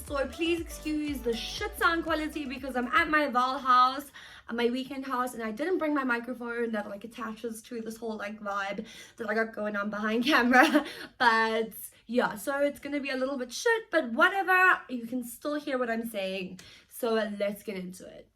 So please excuse the shit sound quality because I'm at my Val house, at my weekend house, and I didn't bring my microphone that like attaches to this whole like vibe that I got going on behind camera. But yeah, so it's gonna be a little bit shit, but whatever, you can still hear what I'm saying. So let's get into it.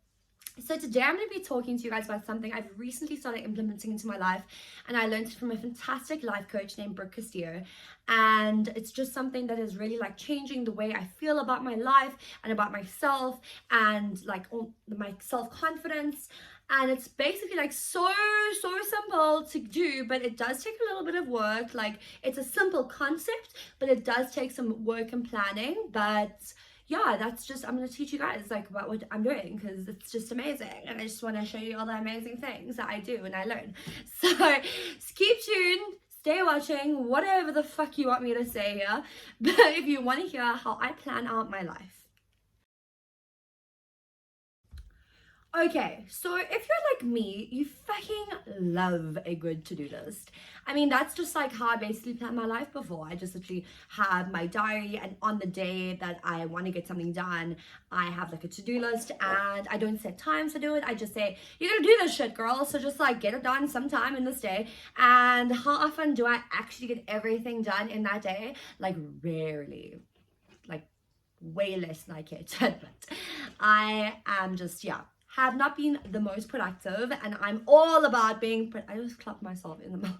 So today I'm going to be talking to you guys about something I've recently started implementing into my life, and I learned it from a fantastic life coach named Brooke Castillo. And it's just something that is really like changing the way I feel about my life and about myself, and like all my self-confidence. And it's basically like so simple to do, but it does take a little bit of work. Like, it's a simple concept, but it does take some work and planning. But yeah, that's just, I'm going to teach you guys like about what I'm doing because it's just amazing, and I just want to show you all the amazing things that I do and I learn. So keep tuned, stay watching, whatever the fuck you want me to say here, but if you want to hear how I plan out my life. Okay, so if you're like me, you fucking love a good to-do list. I mean, that's just like how I basically planned my life before. I just literally have my diary, and on the day that I want to get something done, I have like a to-do list, and I don't set times to do it. I just say, you're gonna do this shit, girl, so just like get it done sometime in this day. And how often do I actually get everything done in that day? Like, rarely. Like, way less than I care to admit. I am just, yeah, have not been the most productive, and I'm all about being I just clapped myself in the mouth.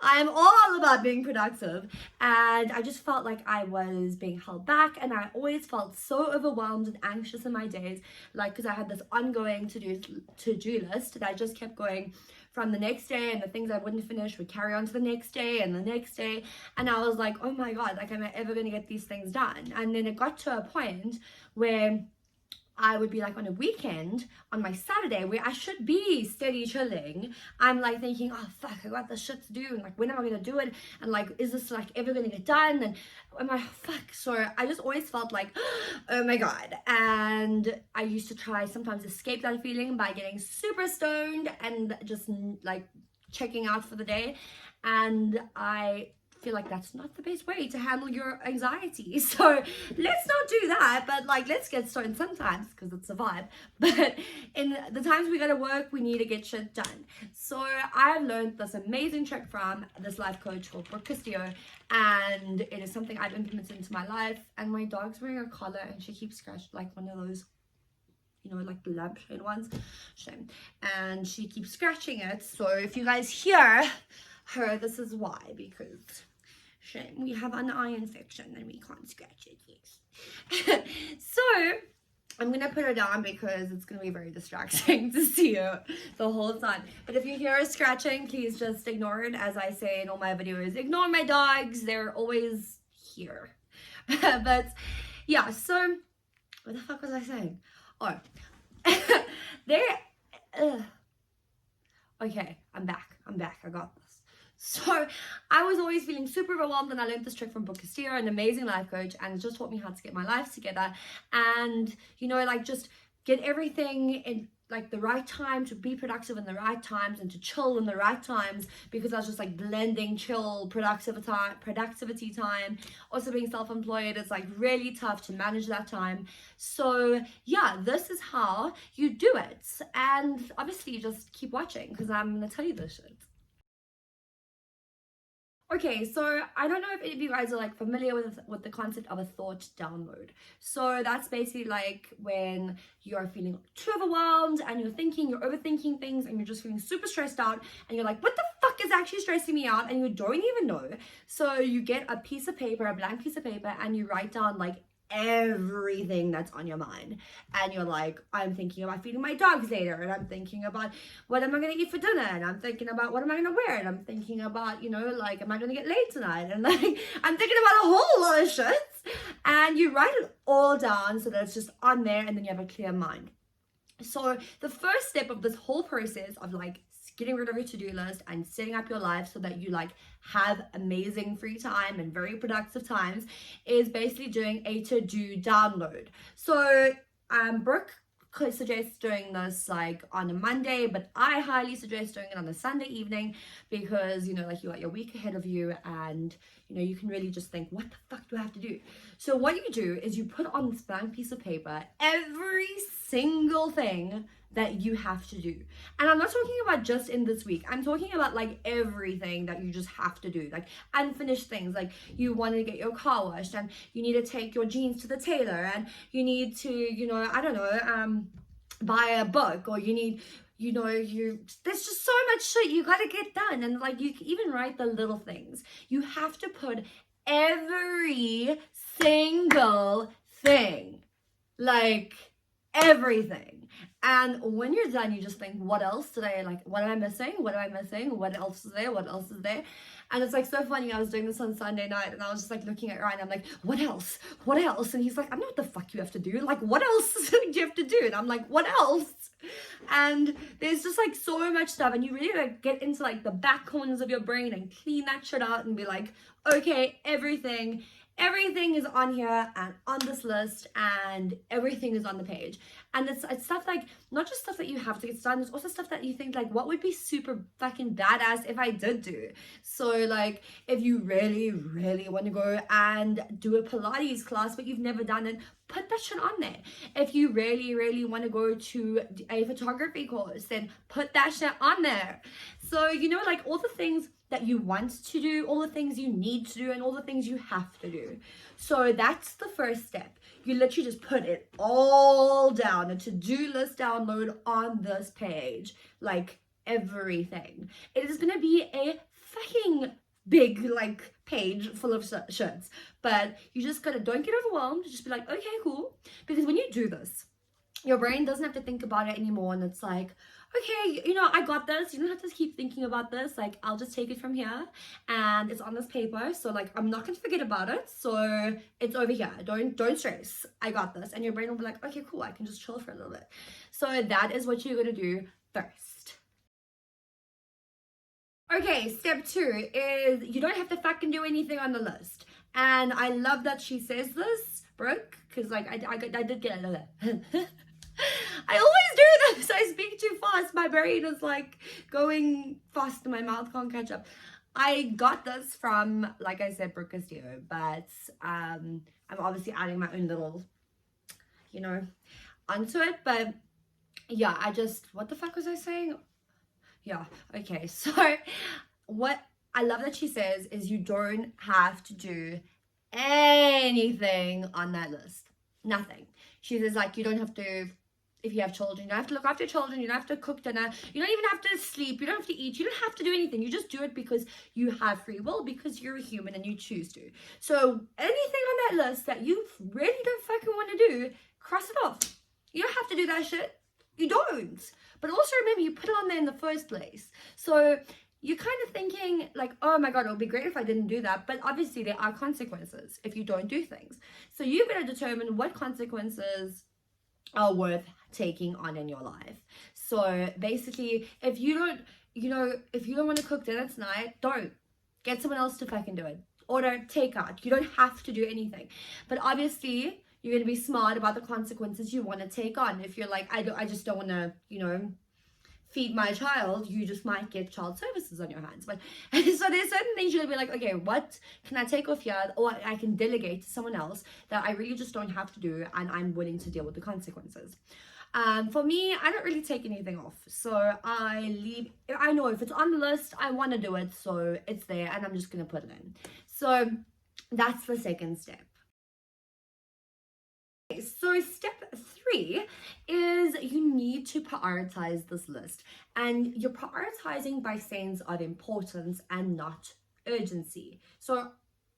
I'm all about being productive, and I just felt like I was being held back, and I always felt so overwhelmed and anxious in my days, like because I had this ongoing to-do list that I just kept going from the next day, and the things I wouldn't finish would carry on to the next day and the next day, and I was like, oh my god, like, am I ever gonna get these things done? And then it got to a point where I would be like on a weekend, on my Saturday, where I should be steady chilling. I'm like thinking, oh fuck, I got this shit to do, and like, when am I gonna do it? And like, is this like ever gonna get done? And am I fuck? So I just always felt like, oh my god. And I used to try sometimes escape that feeling by getting super stoned and just like checking out for the day. And I feel like that's not the best way to handle your anxiety, so let's not do that. But like, let's get started sometimes because it's a vibe, but in the times we gotta work, we need to get shit done. So I've learned this amazing trick from this life coach called Brooke Castillo, and it is something I've implemented into my life. And my dog's wearing a collar, and she keeps scratching like one of those, you know, like the lampshade ones. Shame. And she keeps scratching it, so if you guys hear her, this is why, because shame, we have an eye infection and we can't scratch it. Yes. So I'm gonna put her down because it's gonna be very distracting to see her the whole time. But if you hear her scratching, please just ignore it. As I say in all my videos, ignore my dogs, they're always here. But yeah, so what the fuck was I saying? Oh, okay, I'm back, I got this. So I was always feeling super overwhelmed, and I learned this trick from Brooke Castillo, an amazing life coach, and it just taught me how to get my life together, and you know, like, just get everything in like the right time, to be productive in the right times and to chill in the right times, because I was just like blending chill, productivity time. Also being self-employed, it's like really tough to manage that time. So yeah, this is how you do it, and obviously just keep watching because I'm gonna tell you this shit. Okay, so I don't know if any of you guys are like familiar with the concept of a thought download. So that's basically like when you're feeling too overwhelmed and you're overthinking things, and you're just feeling super stressed out, and you're like, what the fuck is actually stressing me out? And you don't even know. So you get a piece of paper, a blank piece of paper, and you write down like everything that's on your mind, and you're like, I'm thinking about feeding my dogs later, and I'm thinking about what am I going to eat for dinner, and I'm thinking about what am I going to wear, and I'm thinking about, you know, like, am I going to get late tonight, and like, I'm thinking about a whole lot of shit. And you write it all down so that it's just on there, and then you have a clear mind. So the first step of this whole process of like getting rid of your to-do list and setting up your life so that you like have amazing free time and very productive times is basically doing a to-do download. So Brooke suggest doing this like on a Monday, but I highly suggest doing it on a Sunday evening, because you know, like, you got your week ahead of you, and you know, you can really just think, what the fuck do I have to do? So what you do is you put on this blank piece of paper every single thing that you have to do. And I'm not talking about just in this week, I'm talking about like everything that you just have to do, like unfinished things. Like, you want to get your car washed, and you need to take your jeans to the tailor, and you need to, you know, I don't know, buy a book, or you need, you know, there's just so much shit you gotta get done. And like, you can even write the little things. You have to put every single thing, like everything. And when you're done, you just think, what else did I, like, what am I missing? What am I missing? What else is there? What else is there? And it's like so funny. I was doing this on Sunday night, and I was just like looking at Ryan. I'm like, what else? What else? And he's like, I know what the fuck you have to do. Like, what else do you have to do? And I'm like, what else? And there's just like so much stuff, and you really like get into like the back corners of your brain and clean that shit out and be like, okay, everything is on here and on this list, and everything is on the page. And it's stuff like, not just stuff that you have to get done, it's also stuff that you think like, what would be super fucking badass if I did do. So like, if you really want to go and do a Pilates class but you've never done it, put that shit on there. If you really want to go to a photography course, then put that shit on there. So, you know, like, all the things that you want to do, all the things you need to do, and all the things you have to do. So that's the first step. You literally just put it all down, a to-do list download on this page, like everything. It is gonna be a fucking big like page full of shirts, but you just gotta, don't get overwhelmed, just be like, okay, cool. Because when you do this, your brain doesn't have to think about it anymore, and it's like, okay, you know, I got this. You don't have to keep thinking about this. Like, I'll just take it from here, and it's on this paper. So like, I'm not gonna forget about it. So it's over here. Don't stress. I got this. And your brain will be like, okay, cool. I can just chill for a little bit. So that is what you're gonna do first. Okay, step 2 is you don't have to fucking do anything on the list. And I love that she says this, Brooke, because like I did get it. I always do this. I speak too fast. My brain is like going fast and my mouth can't catch up. I got this from, like I said, Brooke Castillo, but I'm obviously adding my own little, you know, onto it. But yeah, what the fuck was I saying? Yeah, okay. So what I love that she says is you don't have to do anything on that list. Nothing. She says, like, you don't have to, if you have children, you don't have to look after your children, you don't have to cook dinner, you don't even have to sleep, you don't have to eat, you don't have to do anything. You just do it because you have free will, because you're a human and you choose to. So anything on that list that you really don't fucking want to do, cross it off. You don't have to do that shit. You don't. But also remember, you put it on there in the first place. So you're kind of thinking like, oh my God, it would be great if I didn't do that. But obviously there are consequences if you don't do things. So you've got to determine what consequences are worth taking on in your life. So basically, if you don't, you know, if you don't want to cook dinner tonight, don't. Get someone else to fucking do it. Order takeout. You don't have to do anything. But obviously, you're going to be smart about the consequences you want to take on. If you're like, I just don't want to, you know, feed my child, you just might get child services on your hands. But so there's certain things you'll be like, okay, what can I take off here, or I can delegate to someone else that I really just don't have to do, and I'm willing to deal with the consequences. For me, I don't really take anything off, so I know if it's on the list, I want to do it, so it's there, and I'm just gonna put it in. So that's the second step. So step 3 is you need to prioritize this list, and you're prioritizing by sense of importance and not urgency. So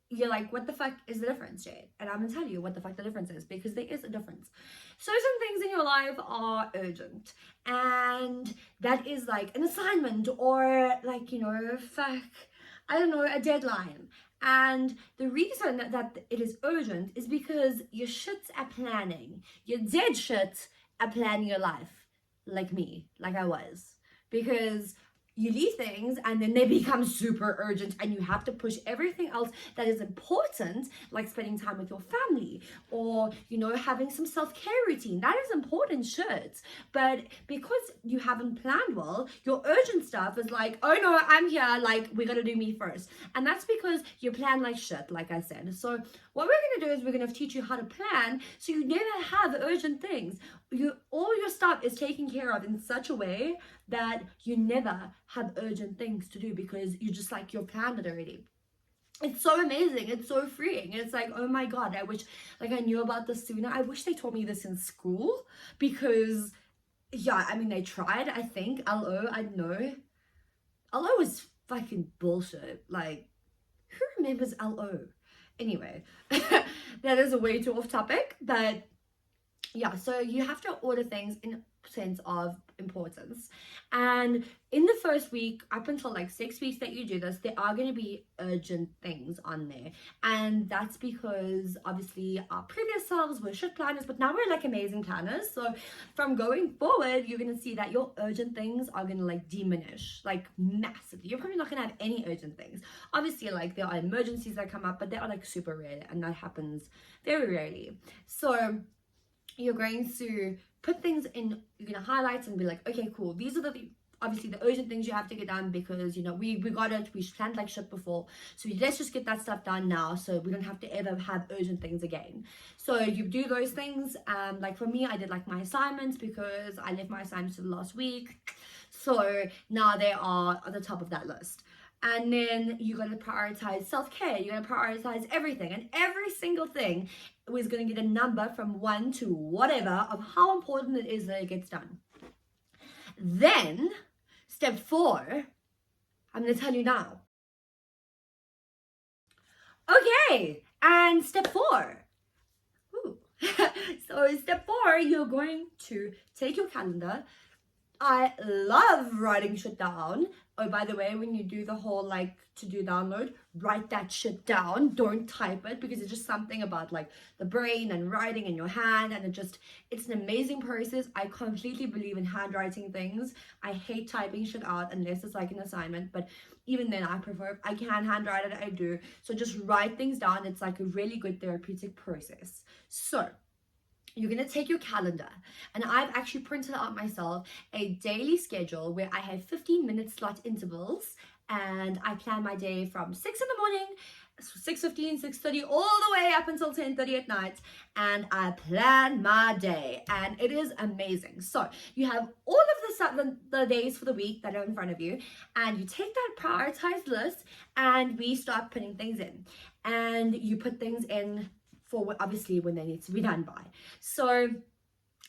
you're like, what the fuck is the difference, Jade? And I'm gonna tell you what the fuck the difference is, because there is a difference. So some things in your life are urgent, and that is like an assignment, or like, you know, I don't know, a deadline. And the reason that it is urgent is because your shits are planning. Your dead shit are planning your life. Like me, like I was. Because you leave things and then they become super urgent and you have to push everything else that is important, like spending time with your family or, having some self-care routine. That is important shit. But because you haven't planned well, your urgent stuff is like, oh no, I'm here, like we gotta do me first. And that's because you plan like shit, like I said. So what we're gonna do is we're gonna teach you how to plan so you never have urgent things. All your stuff is taken care of in such a way that you never have urgent things to do because you just like you're planned it already. It's so amazing. It's so freeing. It's like, oh my God, I wish like I knew about this sooner. I wish they taught me this in school because yeah, I mean they tried, I think. LO, I know. LO was fucking bullshit. Like, who remembers LO? Anyway, that is a way too off topic, but yeah, so you have to order things in sense of importance, and in the first week up until like 6 weeks that you do this, there are going to be urgent things on there, and that's because obviously our previous selves were shit planners, but now we're like amazing planners. So from going forward, you're going to see that your urgent things are going to like diminish like massively. You're probably not going to have any urgent things. Obviously, like there are emergencies that come up, but they are like super rare, and that happens very rarely. So you're going to put things in, you're going to highlight and be like, okay, cool, these are obviously the urgent things you have to get done because we got it, we planned like shit before, so let's just get that stuff done now so we don't have to ever have urgent things again. So you do those things. Like for me, I did like my assignments because I left my assignments to the last week, so now they are at the top of that list. And then you're going to prioritize self-care, you're going to prioritize everything, and every single thing is going to get a number from 1 to whatever of how important it is that it gets done. Then step 4, I'm going to tell you now. Okay, and step 4. So step 4, you're going to take your calendar. I love writing shit down. Oh, by the way, when you do the whole like to-do download, write that shit down. Don't type it, because it's just something about like the brain and writing in your hand, and it's an amazing process. I completely believe in handwriting things. I hate typing shit out unless it's like an assignment, but even then I can handwrite it, I do. So just write things down. It's like a really good therapeutic process. So you're going to take your calendar, and I've actually printed out myself a daily schedule where I have 15-minute slot intervals, and I plan my day from 6 in the morning, 6:15, 6:30, all the way up until 10:30 at night, and I plan my day, and it is amazing. So you have all of the days for the week that are in front of you, and you take that prioritized list, and we start putting things in, and you put things in for obviously when they need to be done by. So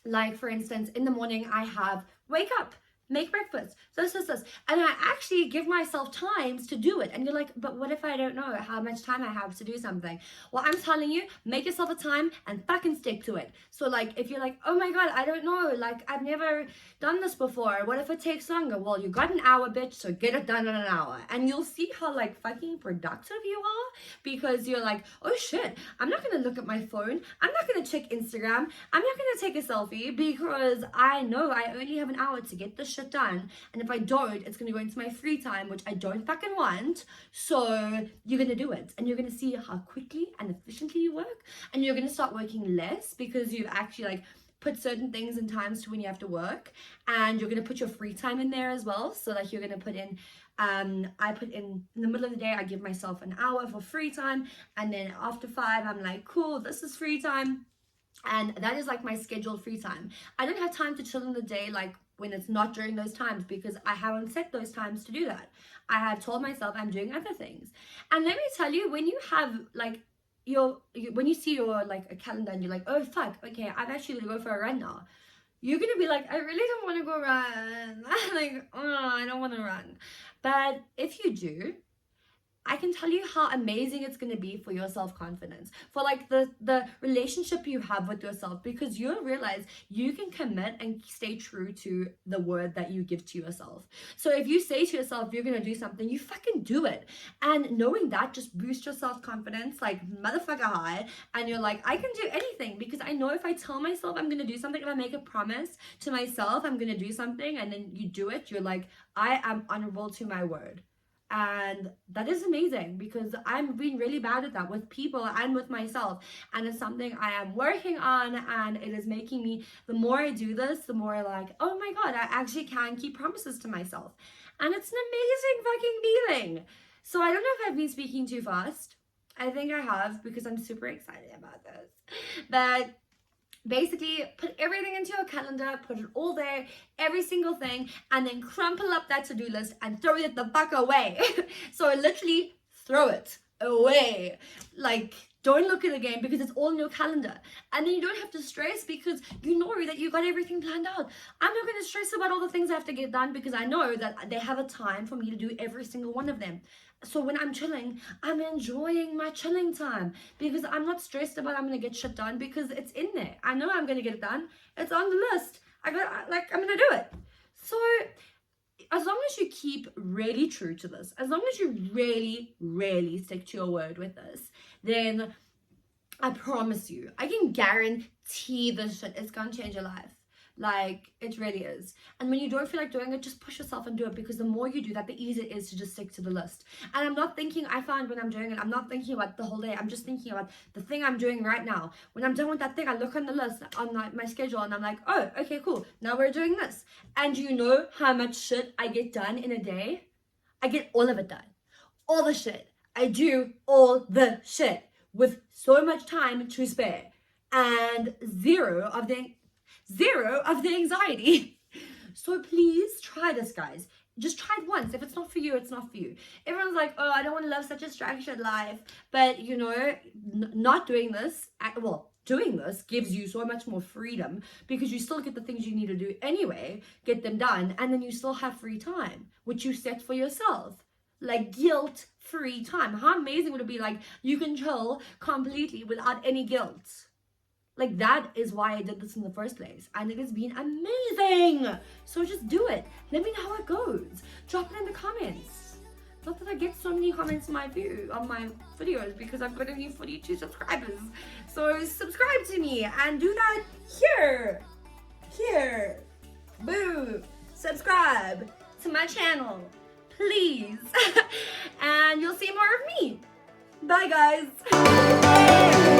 like for instance, in the morning I have wake up, make breakfast, this, and I actually give myself times to do it. And you're like, but what if I don't know how much time I have to do something? Well, I'm telling you, make yourself a time and fucking stick to it. So like if you're like, oh my God, I don't know, like I've never done this before, what if it takes longer? Well, you got an hour, bitch, so get it done in an hour. And you'll see how like fucking productive you are, because you're like, oh shit, I'm not gonna look at my phone, I'm not gonna check Instagram, I'm not gonna take a selfie, because I know I only have an hour to get this shit done, and if I don't, it's gonna go into my free time, which I don't fucking want. So you're gonna do it, and you're gonna see how quickly and efficiently you work, and you're gonna start working less because you've actually like put certain things in times to when you have to work, and you're gonna put your free time in there as well. So like you're gonna put in I put in the middle of the day, I give myself an hour for free time, and then after 5 I'm like, cool, this is free time. And that is like my scheduled free time. I don't have time to chill in the day like when it's not during those times, because I haven't set those times to do that. I have told myself I'm doing other things. And let me tell you, when you have like when you see your like a calendar and you're like, oh fuck, okay, I'm actually gonna go for a run now, you're gonna be like, I really don't want to go run. Like, oh, I don't want to run. But if you do, I can tell you how amazing it's going to be for your self-confidence, for like the relationship you have with yourself, because you'll realize you can commit and stay true to the word that you give to yourself. So if you say to yourself you're going to do something, you fucking do it. And knowing that just boosts your self-confidence like motherfucker high, and you're like, I can do anything, because I know if I tell myself I'm going to do something, if I make a promise to myself I'm going to do something and then you do it, you're like, I am honorable to my word. And that is amazing, because I'm being really bad at that with people and with myself, and it's something I am working on, and it is making me, the more I do this, the more like, oh my god, I actually can keep promises to myself, and it's an amazing fucking feeling. So I don't know if I've been speaking too fast. I think I have, because I'm super excited about this. But basically, put everything into your calendar, put it all there, every single thing, and then crumple up that to-do list and throw it the fuck away. So literally throw it away. Like, don't look at it again, because it's all in your calendar. And then you don't have to stress, because you know that you got everything planned out. I'm not going to stress about all the things I have to get done, because I know that they have a time for me to do every single one of them. So when I'm chilling, I'm enjoying my chilling time, because I'm not stressed about I'm going to get shit done, because it's in there. I know I'm going to get it done. It's on the list. I'm going to do it. So as long as you keep really true to this, as long as you really, really stick to your word with this, then I promise you, I can guarantee this shit is going to change your life. Like, it really is. And when you don't feel like doing it, just push yourself and do it, because the more you do that, the easier it is to just stick to the list. And I'm not thinking, I find when I'm doing it, I'm not thinking about the whole day. I'm just thinking about the thing I'm doing right now. When I'm done with that thing, I look on the list, on my schedule, and I'm like, oh, okay, cool. Now we're doing this. And you know how much shit I get done in a day? I get all of it done. All the shit. I do all the shit with so much time to spare, and zero of the anxiety. So please try this, guys. Just try it once. If it's not for you, it's not for you. Everyone's like, oh, I don't want to live such a structured life. But you know, not doing this, doing this gives you so much more freedom, because you still get the things you need to do anyway, get them done, and then you still have free time, which you set for yourself. Like guilt-free time. How amazing would it be? Like, you can chill completely without any guilt. Like, that is why I did this in the first place, and it has been amazing. So just do it. Let me know how it goes. Drop it in the comments. Not that I get so many comments on my videos, because I've got only 42 subscribers. So subscribe to me and do that here. Boo. Subscribe to my channel, please. And you'll see more of me. Bye, guys.